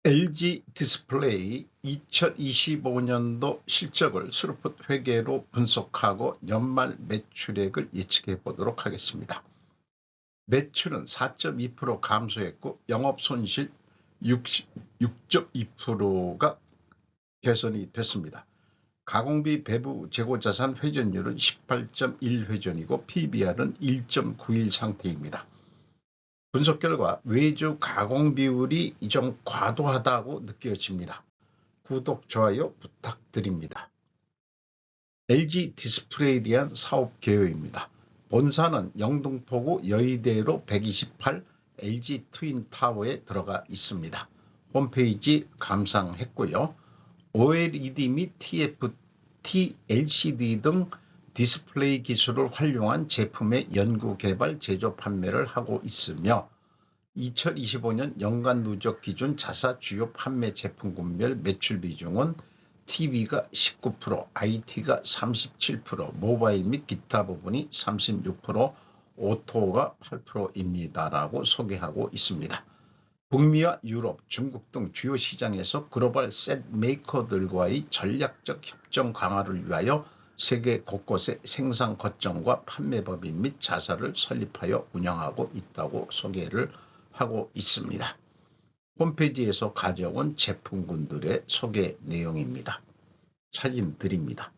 LG 디스플레이 2025년도 실적을 스루풋 회계로 분석하고 연말 매출액을 예측해 보도록 하겠습니다. 매출은 4.2% 감소했고 영업손실 6.2%가 개선이 됐습니다. 가공비 배부 재고자산 회전율은 18.1회전이고 PBR은 1.91 상태입니다. 분석 결과 외주 가공 비율이 좀 과도하다고 느껴집니다. 구독, 좋아요 부탁드립니다. LG 디스플레이에 대한 사업 개요입니다. 본사는 영등포구 여의대로 128 LG 트윈타워에 들어가 있습니다. 홈페이지 감상했고요. OLED 및 TFT LCD 등 디스플레이 기술을 활용한 제품의 연구 개발 제조 판매를 하고 있으며 2025년 연간 누적 기준 자사 주요 판매 제품군별 매출 비중은 TV가 19%, IT가 37%, 모바일 및 기타 부분이 36%, 오토가 8%입니다라고 소개하고 있습니다. 북미와 유럽, 중국 등 주요 시장에서 글로벌 셋 메이커들과의 전략적 협정 강화를 위하여 세계 곳곳에 생산 거점과 판매 법인 및 자사를 설립하여 운영하고 있다고 소개를 하고 있습니다. 홈페이지에서 가져온 제품군들의 소개 내용입니다. 사진 드립니다.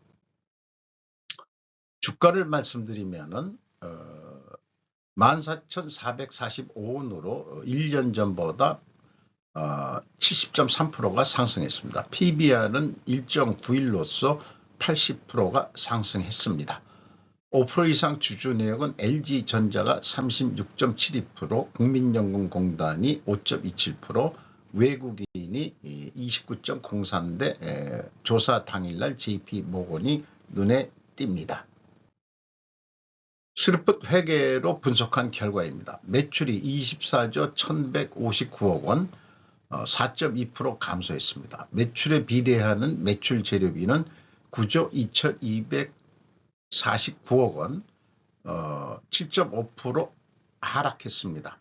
주가를 말씀드리면은 14,445원으로 1년 전보다 70.3%가 상승했습니다. PBR은 1.91로서 80%가 상승했습니다. 5% 이상 주주 내역은 LG전자가 36.72%, 국민연금공단이 5.27%, 외국인이 29.03대 조사 당일날 JP모건이 눈에 띕니다. 스루풋 회계로 분석한 결과입니다. 매출이 24조 1159억원, 4.2% 감소했습니다. 매출에 비례하는 매출 재료비는 9조 2249억원, 7.5% 하락했습니다.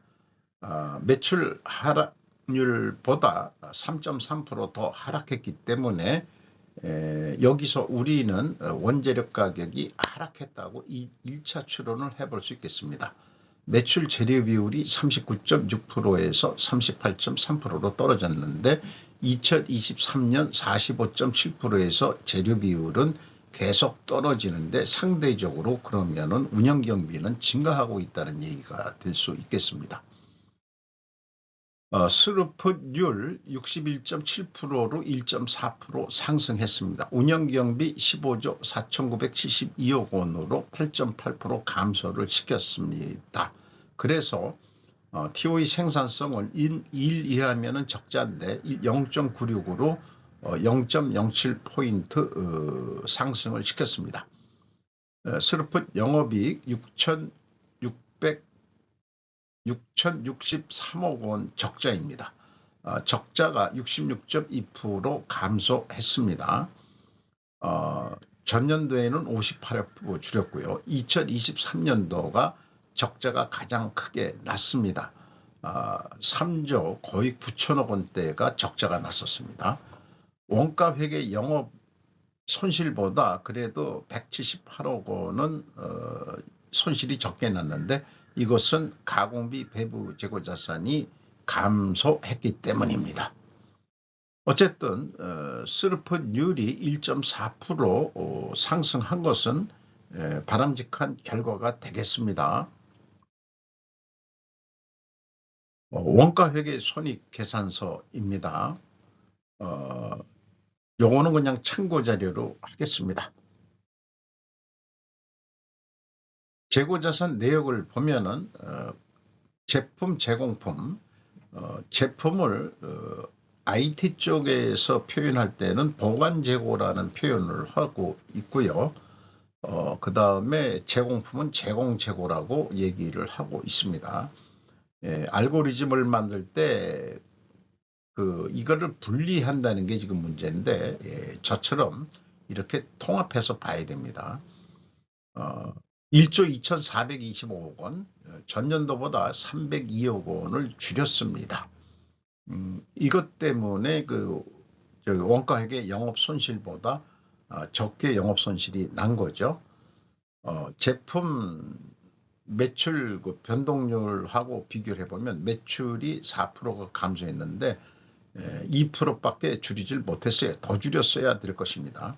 매출 하락률보다 3.3% 더 하락했기 때문에 여기서 우리는 원재료 가격이 하락했다고 1차 추론을 해볼 수 있겠습니다. 매출 재료 비율이 39.6%에서 38.3%로 떨어졌는데 2023년 45.7%에서 재료 비율은 계속 떨어지는데 상대적으로 그러면은 운영 경비는 증가하고 있다는 얘기가 될 수 있겠습니다. 스루풋율 61.7%로 1.4% 상승했습니다. 운영경비 15조 4,972억 원으로 8.8% 감소를 시켰습니다. 그래서 TOE 생산성을 1 이하면 적자인데 0.96으로 0.07포인트 상승을 시켰습니다. 스루풋 영업이익 6,063억 원 적자입니다. 적자가 66.2% 감소했습니다. 전년도에는 58억 줄였고요. 2023년도가 적자가 가장 크게 났습니다. 3조 거의 9천억 원대가 적자가 났었습니다. 원가 회계 영업 손실보다 그래도 178억 원은 손실이 적게 났는데 이것은 가공비 배부 재고자산이 감소했기 때문입니다. 어쨌든 스루풋율이 1.4% 상승한 것은 바람직한 결과가 되겠습니다. 원가회계 손익계산서입니다. 요거는 그냥 참고자료로 하겠습니다. 재고자산 내역을 보면은 제품 제공품, 제품을 IT 쪽에서 표현할 때는 보관재고라는 표현을 하고 있고요. 그 다음에 제공품은 제공재고라고 얘기를 하고 있습니다. 알고리즘을 만들 때 이거를 분리한다는 게 지금 문제인데 저처럼 이렇게 통합해서 봐야 됩니다. 1조 2,425억 원, 전년도보다 302억 원을 줄였습니다. 이것 때문에 원가회계 영업 손실보다 적게 영업 손실이 난 거죠. 제품 매출 변동률하고 비교를 해보면 매출이 4%가 감소했는데 2%밖에 줄이질 못했어요. 더 줄였어야 될 것입니다.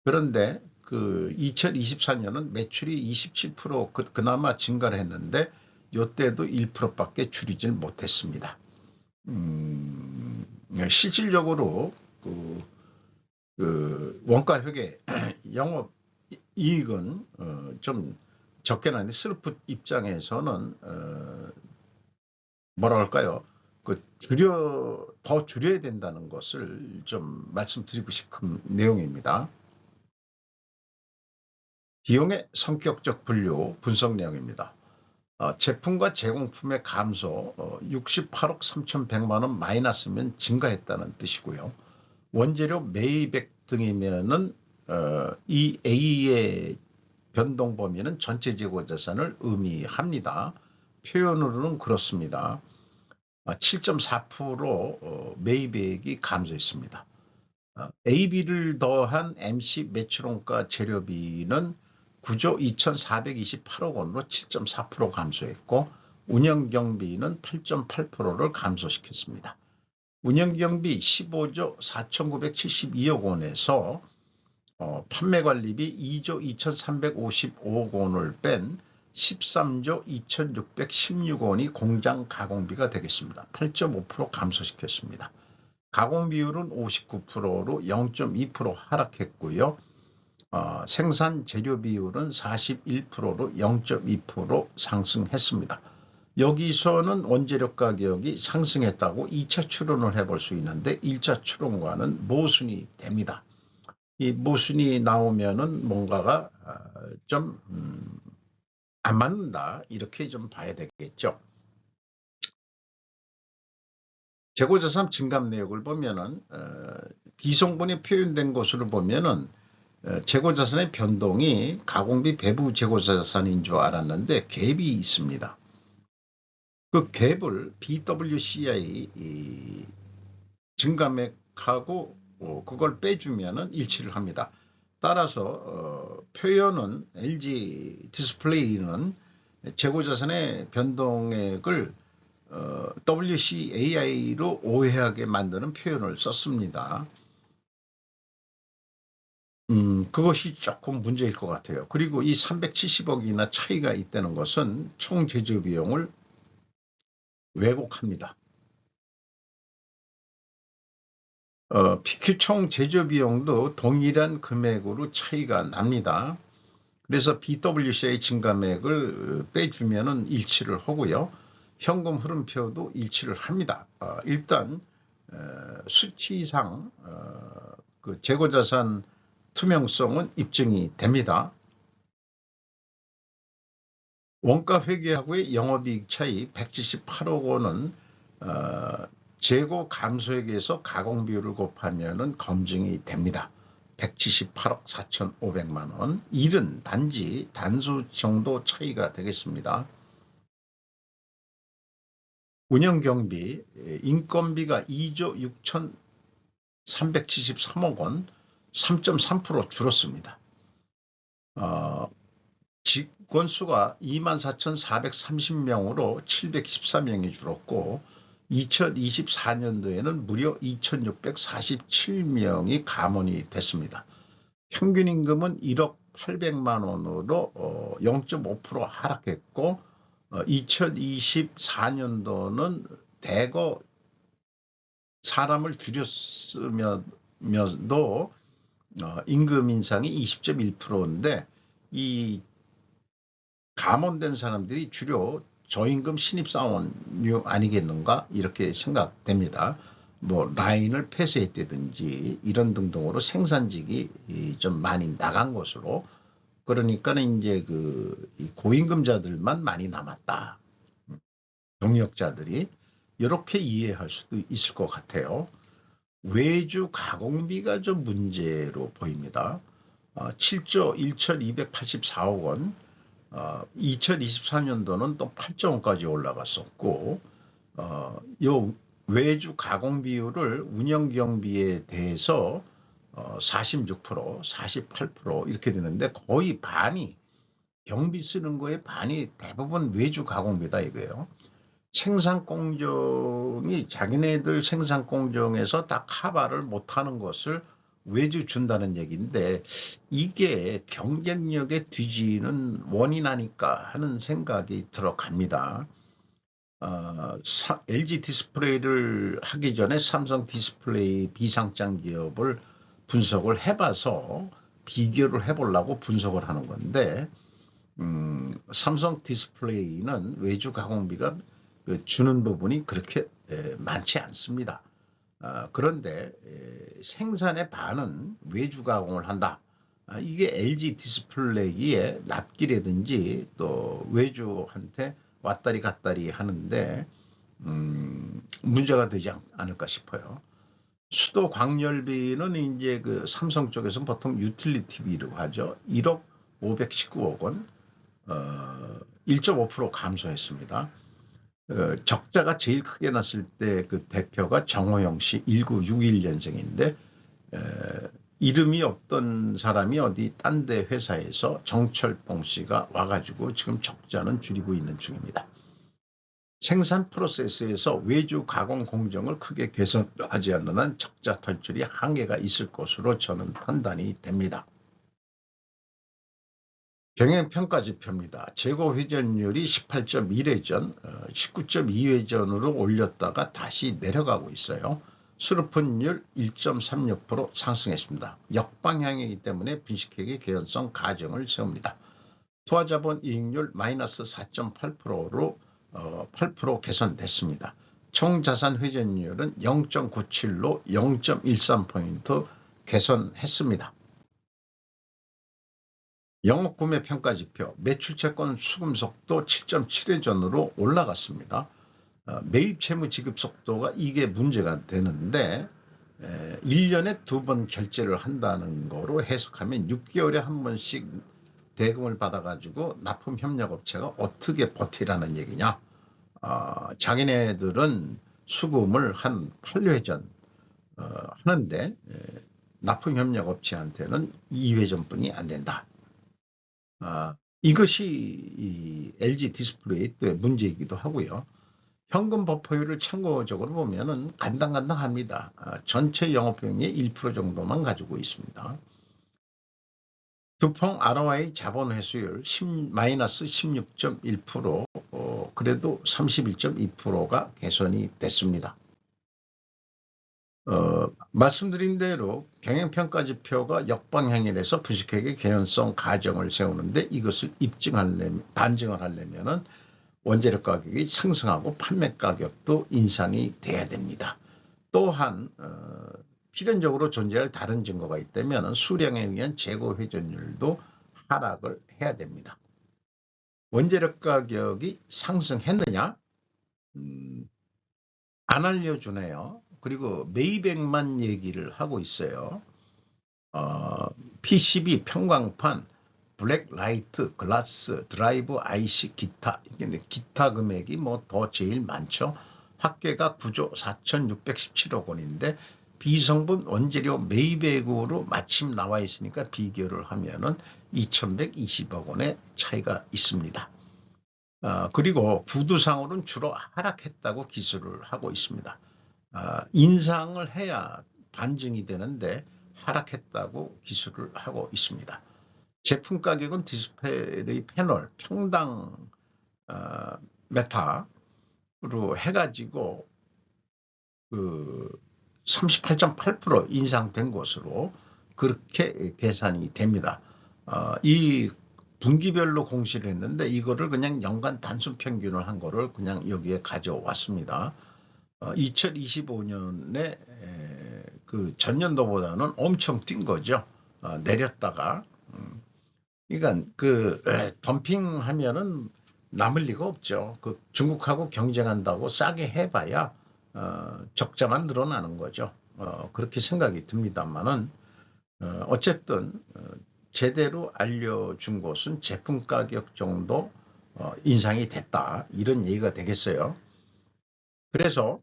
그런데 2024년은 매출이 27% 그나마 증가를 했는데 이때도 1%밖에 줄이질 못했습니다. 실질적으로 원가회계 영업 이익은 좀 적게 나는데 스루풋 입장에서는 뭐라 할까요? 더 줄여야 된다는 것을 좀 말씀드리고 싶은 내용입니다. 비용의 성격적 분류 분석 내용입니다. 제품과 제공품의 감소 68억 3,100만 원 마이너스면 증가했다는 뜻이고요. 원재료 매입액 등이면은 이 A의 변동 범위는 전체 재고자산을 의미합니다. 표현으로는 그렇습니다. 7.4% 매입액이 감소했습니다. AB를 더한 MC 매출원가 재료비는 9조 2,428억 원으로 7.4% 감소했고 운영경비는 8.8%를 감소시켰습니다. 운영경비 15조 4,972억 원에서 판매관리비 2조 2,355억 원을 뺀 13조 2,616억 원이 공장 가공비가 되겠습니다. 8.5% 감소시켰습니다. 가공비율은 59%로 0.2% 하락했고요. 생산 재료 비율은 41%로 0.2% 상승했습니다. 여기서는 원재료 가격이 상승했다고 2차 추론을 해볼 수 있는데 1차 추론과는 모순이 됩니다. 이 모순이 나오면은 뭔가가 좀 안 맞는다 이렇게 좀 봐야 되겠죠. 재고자산 증감 내역을 보면은 비성분이 표현된 것으로 보면은 재고자산의 변동이 가공비 배부 재고자산인 줄 알았는데 갭이 있습니다. 그 갭을 BWCI 증감액하고 그걸 빼주면은 일치를 합니다. 따라서 표현은 LG 디스플레이는 재고자산의 변동액을 WCAI로 오해하게 만드는 표현을 썼습니다. 그것이 조금 문제일 것 같아요. 그리고 이 370억이나 차이가 있다는 것은 총 제조 비용을 왜곡합니다. PQ 총 제조 비용도 동일한 금액으로 차이가 납니다. 그래서 BWCI 증감액을 빼주면은 일치를 하고요. 현금 흐름표도 일치를 합니다. 일단 수치상 재고자산 투명성은 입증이 됩니다. 원가 회계하고의 영업이익 차이 178억 원은 재고 감소액에서 가공비율을 곱하면 검증이 됩니다. 178억 4,500만 원. 일은 단지 단수 정도 차이가 되겠습니다. 운영경비, 인건비가 2조 6,373억 원, 3.3% 줄었습니다. 직원 수가 24,430명으로 714명이 줄었고 2024년도에는 무려 2,647명이 감원이 됐습니다. 평균 임금은 1억 800만 원으로 0.5% 하락했고 2024년도는 대거 사람을 줄였으면도 임금 인상이 20.1%인데 이 감원된 사람들이 주로 저임금 신입사원류 아니겠는가 이렇게 생각됩니다. 뭐 라인을 폐쇄했다든지 이런 등등으로 생산직이 좀 많이 나간 것으로 그러니까는 이제 고임금자들만 많이 남았다. 경력자들이 이렇게 이해할 수도 있을 것 같아요. 외주 가공비가 좀 문제로 보입니다. 7조 1,284억 원, 2024년도는 또 8조 원까지 올라갔었고, 요 외주 가공 비율을 운영 경비에 대해서 46%, 48% 이렇게 되는데 거의 반이 경비 쓰는 거에 반이 대부분 외주 가공비다 이거예요. 생산 공정이 자기네들 생산 공정에서 다 커버를 못하는 것을 외주 준다는 얘기인데 이게 경쟁력에 뒤지는 원인 아닐까 하는 생각이 들어갑니다. LG 디스플레이를 하기 전에 삼성 디스플레이 비상장 기업을 분석을 해봐서 비교를 해보려고 분석을 하는 건데 삼성 디스플레이는 외주 가공비가 주는 부분이 그렇게 많지 않습니다. 그런데 생산의 반은 외주 가공을 한다. 이게 LG 디스플레이의 납기라든지 또 외주한테 왔다리 갔다리 하는데 문제가 되지 않을까 싶어요. 수도 광열비는 이제 그 삼성 쪽에서는 보통 유틸리티비라고 하죠. 1억 519억 원, 1.5% 감소했습니다. 적자가 제일 크게 났을 때 그 대표가 정호영 씨 1961년생인데 이름이 없던 사람이 어디 딴 데 회사에서 정철봉 씨가 와가지고 지금 적자는 줄이고 있는 중입니다. 생산 프로세스에서 외주 가공 공정을 크게 개선하지 않는 한 적자 탈출이 한계가 있을 것으로 저는 판단이 됩니다. 경영평가지표입니다. 재고 회전율이 18.1회전, 19.2회전으로 올렸다가 다시 내려가고 있어요. 수르픈율 1.36% 상승했습니다. 역방향이기 때문에 분식회계 개연성 가정을 세웁니다. 투하자본 이익률 마이너스 4.8%로 8% 개선됐습니다. 총자산 회전율은 0.97로 0.13포인트 개선했습니다. 영업구매 평가지표 매출채권 수금 속도 7.7회전으로 올라갔습니다. 매입 채무 지급 속도가 이게 문제가 되는데 1년에 2번 결제를 한다는 거로 해석하면 6개월에 한 번씩 대금을 받아가지고 납품 협력업체가 어떻게 버티라는 얘기냐. 자기네들은 수금을 한 8회전 하는데 납품 협력업체한테는 2회전뿐이 안 된다. 이것이 이 LG 디스플레이 때 문제이기도 하고요. 현금 버퍼율을 참고적으로 보면은 간당간당합니다. 전체 영업비용의 1% 정도만 가지고 있습니다. 두펑 ROI 자본 회수율 마이너스 16.1%, 그래도 31.2%가 개선이 됐습니다. 말씀드린 대로 경영평가지표가 역방향이라서 분식회계 개연성 가정을 세우는데 이것을 반증을 하려면은 원재료 가격이 상승하고 판매 가격도 인상이 돼야 됩니다. 또한 필연적으로 존재할 다른 증거가 있다면 수량에 의한 재고 회전율도 하락을 해야 됩니다. 원재료 가격이 상승했느냐? 안 알려주네요. 그리고 매입액만 얘기를 하고 있어요. PCB, 평광판, 블랙 라이트, 글라스, 드라이브 IC, 기타. 기타 금액이 뭐 더 제일 많죠. 합계가 9조 4,617억 원인데 비성분 원재료 매입액으로 마침 나와 있으니까 비교를 하면은 2,120억 원의 차이가 있습니다. 그리고 구두상으로는 주로 하락했다고 기술을 하고 있습니다. 인상을 해야 반증이 되는데 하락했다고 기술을 하고 있습니다. 제품 가격은 디스플레이 패널 평당 메타로 해가지고 그 38.8% 인상된 것으로 그렇게 계산이 됩니다. 이 분기별로 공시를 했는데 이거를 그냥 연간 단순 평균을 한 거를 그냥 여기에 가져왔습니다. 2025년에 그 전년도보다는 엄청 뛴 거죠. 내렸다가 그러니까 그 덤핑하면은 남을 리가 없죠. 그 중국하고 경쟁한다고 싸게 해봐야 적자만 늘어나는 거죠. 그렇게 생각이 듭니다만은 어쨌든 제대로 알려준 것은 제품 가격 정도 인상이 됐다 이런 얘기가 되겠어요. 그래서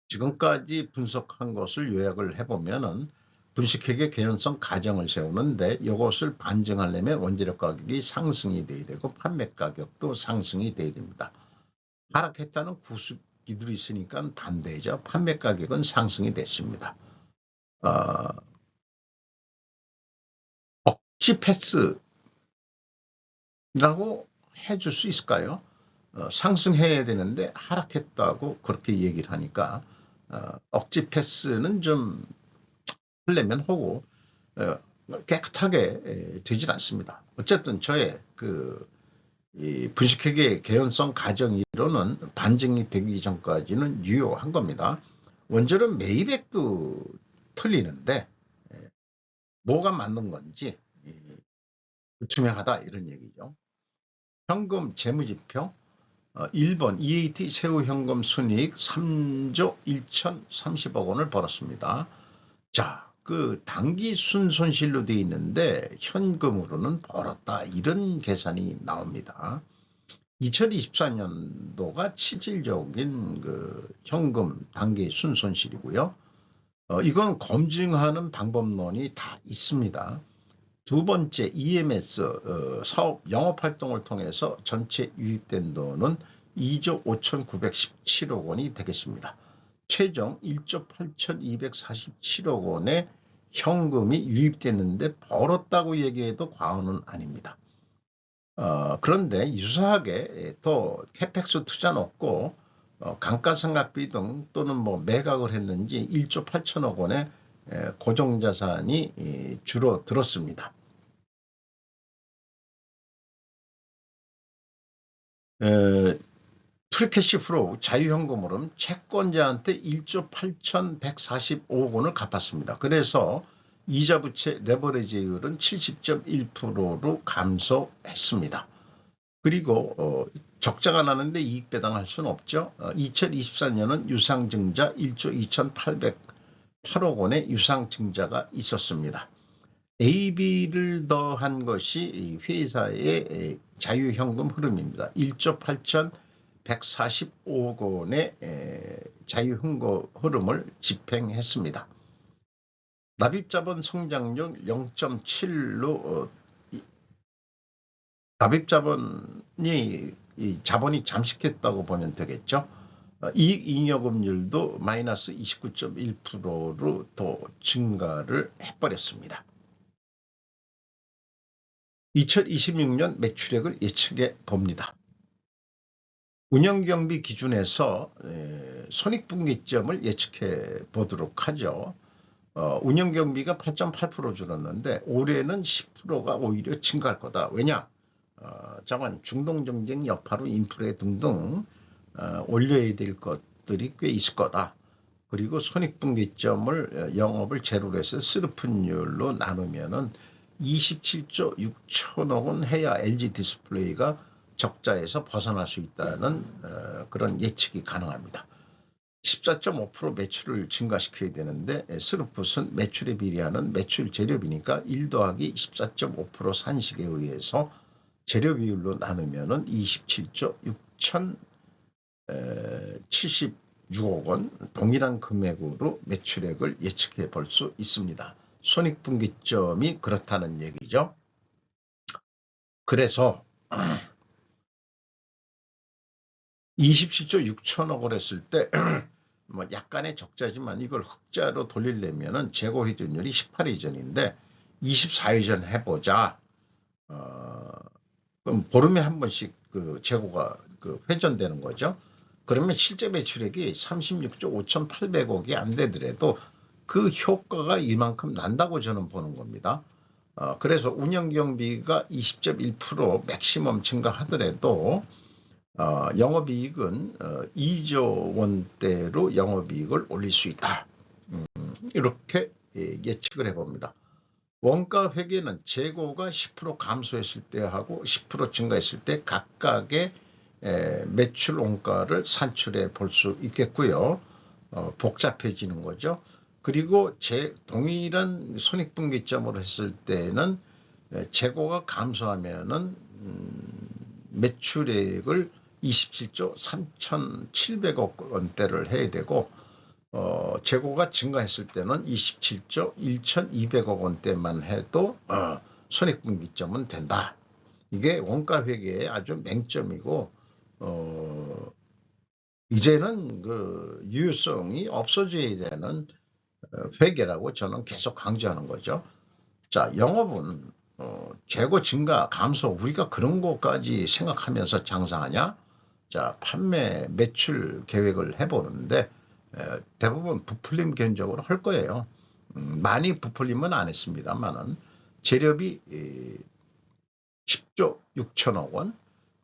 지금까지 분석한 것을 요약을 해보면은 분식회계 개연성 가정을 세우는데 이것을 반증하려면 원재료 가격이 상승이 돼야 되고 판매 가격도 상승이 돼야 됩니다. 하락했다는 구수기들이 있으니까 반대죠. 판매 가격은 상승이 됐습니다. 억지 패스라고 해줄 수 있을까요? 상승해야 되는데 하락했다고 그렇게 얘기를 하니까 억지 패스는 좀 하려면 하고 깨끗하게 되질 않습니다. 어쨌든 저의 이 분식회계 개연성 가정 이론은 반증이 되기 전까지는 유효한 겁니다. 원재료 매입액도 틀리는데 뭐가 맞는 건지 불투명하다 이런 얘기죠. 현금 재무지표 1번 EAT 세후 현금 순이익 3조 1,030억 원을 벌었습니다. 자, 그 단기 순손실로 되어 있는데 현금으로는 벌었다 이런 계산이 나옵니다. 2024년도가 실질적인 그 현금 단기 순손실이고요. 이건 검증하는 방법론이 다 있습니다. 두 번째 EMS 사업 영업활동을 통해서 전체 유입된 돈은 2조 5,917억 원이 되겠습니다. 최종 1조 8,247억 원의 현금이 유입됐는데 벌었다고 얘기해도 과언은 아닙니다. 그런데 유사하게 또 캐펙스 투자는 없고 감가상각비 등 또는 뭐 매각을 했는지 1조 8천억 원의 고정자산이 줄어들었습니다. 프리캐시 프로우 자유현금 흐름 채권자한테 1조 8,145억 원을 갚았습니다. 그래서 이자 부채 레버리지율은 70.1%로 감소했습니다. 그리고 적자가 나는데 이익 배당할 수는 없죠. 2024년은 유상증자 1조 2,808억 원의 유상증자가 있었습니다. AB를 더한 것이 회사의 자유현금 흐름입니다. 1조 8,145억 원의 자유현금 흐름을 집행했습니다. 납입자본 성장률 0.7로 납입자본이 자본이 잠식했다고 보면 되겠죠. 이익잉여금률도 마이너스 29.1%로 더 증가를 해버렸습니다. 2026년 매출액을 예측해 봅니다. 운영경비 기준에서 손익분기점을 예측해 보도록 하죠. 운영경비가 8.8% 줄었는데 올해는 10%가 오히려 증가할 거다. 왜냐? 자관 중동정쟁 여파로 인플레 등등 올려야 될 것들이 꽤 있을 거다. 그리고 손익분기점을 영업을 제로로 해서 스르픈율로 나누면은 27조 6천억 원 해야 LG 디스플레이가 적자에서 벗어날 수 있다는 그런 예측이 가능합니다. 14.5% 매출을 증가시켜야 되는데 스루풋은 매출에 비례하는 매출 재료비니까 1 더하기 14.5% 산식에 의해서 재료 비율로 나누면 27조 6,076억 원 동일한 금액으로 매출액을 예측해 볼 수 있습니다. 손익분기점이 그렇다는 얘기죠. 그래서 27조 6천억을 했을 때 뭐 약간의 적자지만 이걸 흑자로 돌리려면 재고 회전율이 18회전인데 24회전 해보자. 그럼 보름에 한 번씩 그 재고가 회전되는 거죠. 그러면 실제 매출액이 36조 5,800억이 안 되더라도 그 효과가 이만큼 난다고 저는 보는 겁니다. 그래서 운영경비가 20.1% 맥시멈 증가하더라도 영업이익은 2조 원대로 영업이익을 올릴 수 있다. 이렇게 예측을 해봅니다. 원가 회계는 재고가 10% 감소했을 때하고 10% 증가했을 때 각각의 매출 원가를 산출해 볼 수 있겠고요. 복잡해지는 거죠. 그리고 동일한 손익분기점으로 했을 때는 재고가 감소하면은 매출액을 27조 3,700억 원대를 해야 되고 재고가 증가했을 때는 27조 1,200억 원대만 해도 손익분기점은 된다. 이게 원가회계의 아주 맹점이고 이제는 그 유효성이 없어져야 되는 회계라고 저는 계속 강조하는 거죠. 자, 영업은 재고 증가, 감소, 우리가 그런 것까지 생각하면서 장사하냐? 자, 판매, 매출 계획을 해보는데 대부분 부풀림 견적으로 할 거예요. 많이 부풀림은 안 했습니다만은 재료비 10조 6천억 원,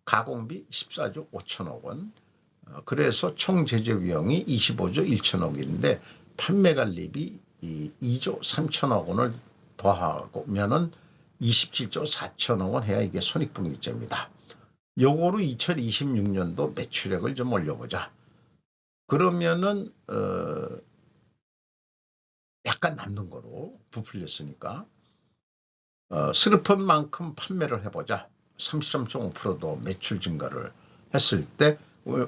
가공비 14조 5천억 원, 그래서 총 제조 비용이 25조 1천억인데 판매관리비 2조 3천억 원을 더하면은 27조 4천억 원 해야 이게 손익분기점이다. 요거로 2026년도 매출액을 좀 올려보자. 그러면은 약간 남는 거로 부풀렸으니까 슬픈 만큼 판매를 해보자. 33.5%도 매출 증가를 했을 때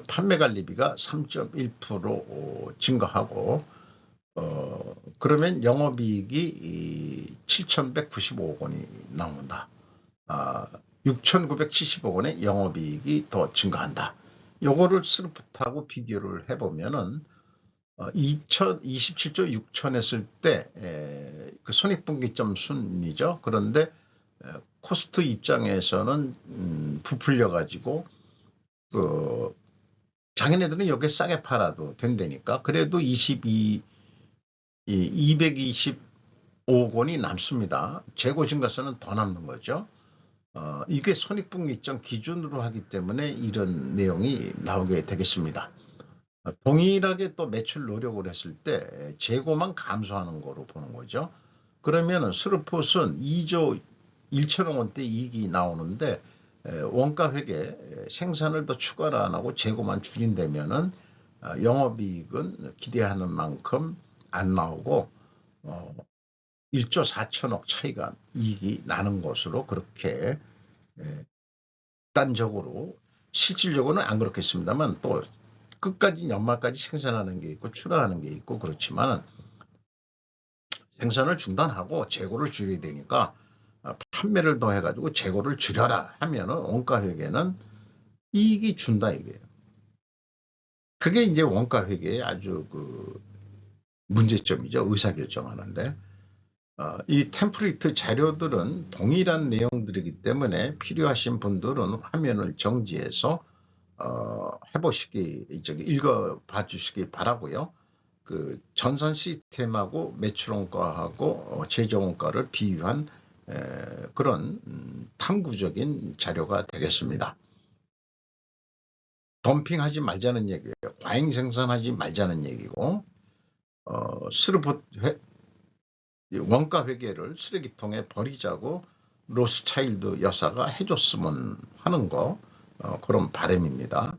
판매관리비가 3.1% 증가하고 그러면 영업이익이 7,195억 원이 나온다. 6,970억 원의 영업이익이 더 증가한다. 요거를 스루프트하고 비교를 해보면은 27조 6천 했을 때 그 손익분기점 순이죠. 그런데 코스트 입장에서는 부풀려 가지고 그 자기네들은 여기에 싸게 팔아도 된다니까. 그래도 225억 원이 남습니다. 재고 증가세는 더 남는 거죠. 이게 손익분기점 기준으로 하기 때문에 이런 내용이 나오게 되겠습니다. 동일하게 또 매출 노력을 했을 때 재고만 감소하는 거로 보는 거죠. 그러면은 스루폿은 2조 1천억 원대 이익이 나오는데 원가회계 생산을 더 추가를 안 하고 재고만 줄인다면은 영업이익은 기대하는 만큼 안 나오고 1조 4천억 차이가 이익이 나는 것으로 그렇게 단적으로 실질적으로는 안 그렇겠습니다만 또 끝까지 연말까지 생산하는 게 있고 출하하는 게 있고 그렇지만 생산을 중단하고 재고를 줄여야 되니까 판매를 더 해가지고 재고를 줄여라 하면은 원가회계는 이익이 준다 이게요. 그게 이제 원가회계의 아주 그 문제점이죠. 의사결정하는데 이 템플릿 자료들은 동일한 내용들이기 때문에 필요하신 분들은 화면을 정지해서 읽어봐 주시기 바라고요. 그 전산 시스템하고 매출원가하고 제조원가를 비교한 그런 탐구적인 자료가 되겠습니다. 덤핑하지 말자는 얘기예요. 과잉 생산하지 말자는 얘기고 스루폿 원가 회계를 쓰레기통에 버리자고 로스차일드 여사가 해줬으면 하는 거 그런 바람입니다.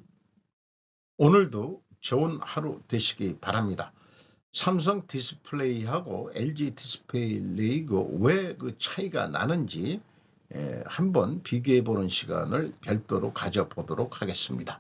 오늘도 좋은 하루 되시기 바랍니다. 삼성 디스플레이하고 LG 디스플레이 왜 그 차이가 나는지 한번 비교해 보는 시간을 별도로 가져보도록 하겠습니다.